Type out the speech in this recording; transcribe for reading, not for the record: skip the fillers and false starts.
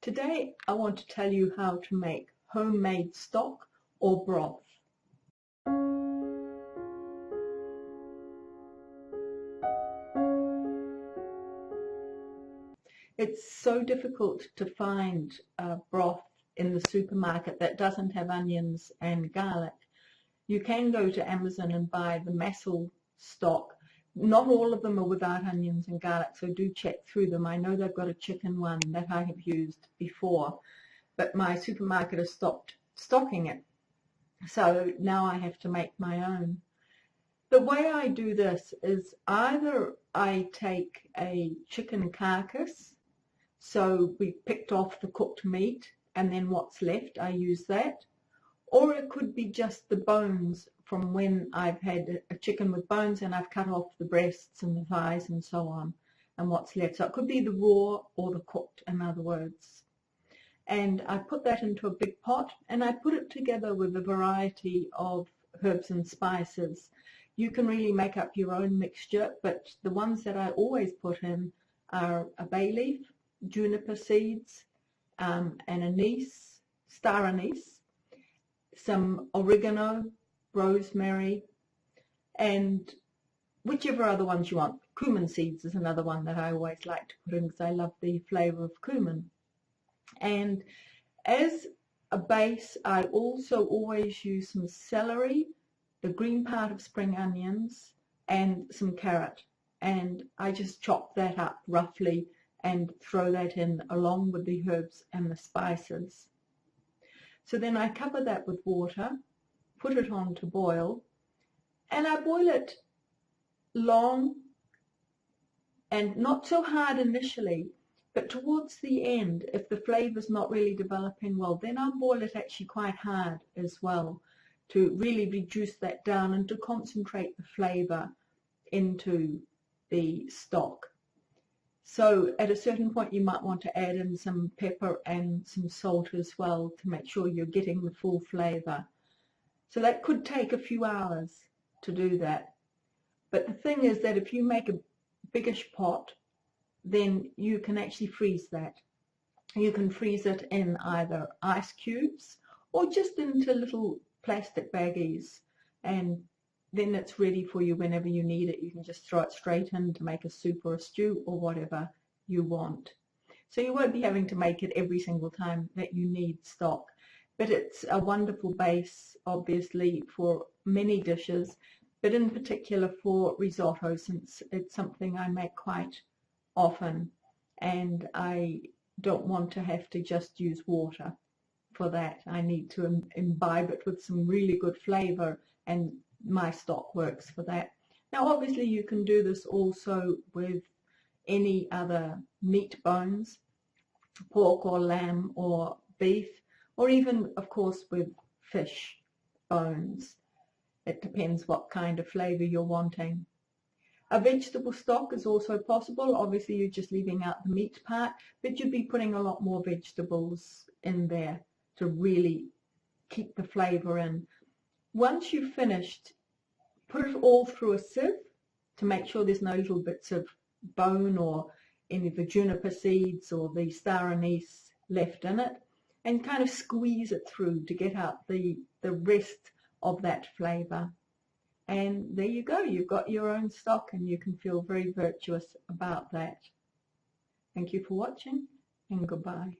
Today I want to tell you how to make homemade stock or broth. It's so difficult to find broth in the supermarket that doesn't have onions and garlic. You can go to Amazon and buy the Massel stock. Not all of them are without onions and garlic, so do check through them. I know they've got a chicken one that I have used before, but my supermarket has stopped stocking it. So now I have to make my own. The way I do this is either I take a chicken carcass, so we picked off the cooked meat, and then what's left, I use that. Or it could be just the bones from when I've had a chicken with bones and I've cut off the breasts and the thighs and so on, and what's left. So it could be the raw or the cooked, in other words. And I put that into a big pot and I put it together with a variety of herbs and spices. You can really make up your own mixture, but the ones that I always put in are a bay leaf, juniper seeds, and anise, star anise, some oregano, rosemary, and whichever other ones you want. Cumin seeds is another one that I always like to put in because I love the flavour of cumin. And as a base, I also always use some celery, the green part of spring onions, and some carrot. And I just chop that up roughly and throw that in along with the herbs and the spices. So then I cover that with water, put it on to boil, and I boil it long and not so hard initially, but towards the end, if the flavour's not really developing well, then I'll boil it actually quite hard as well to really reduce that down and to concentrate the flavour into the stock. So at a certain point you might want to add in some pepper and some salt as well to make sure you're getting the full flavour. So that could take a few hours to do that. But the thing is that if you make a biggish pot, then you can actually freeze that. You can freeze it in either ice cubes or just into little plastic baggies, and then it's ready for you whenever you need it. You can just throw it straight in to make a soup or a stew or whatever you want. So you won't be having to make it every single time that you need stock. But it's a wonderful base, obviously, for many dishes, but in particular for risotto, since it's something I make quite often, and I don't want to have to just use water for that. I need to imbibe it with some really good flavour, and my stock works for that. Now obviously you can do this also with any other meat bones, pork or lamb or beef, or even of course with fish bones. It depends what kind of flavour you're wanting. A vegetable stock is also possible. Obviously you're just leaving out the meat part, but you'd be putting a lot more vegetables in there to really keep the flavour in. Once you've finished, put it all through a sieve to make sure there's no little bits of bone or any of the juniper seeds or the star anise left in it, and kind of squeeze it through to get out the rest of that flavour. And there you go, you've got your own stock and you can feel very virtuous about that. Thank you for watching, and goodbye.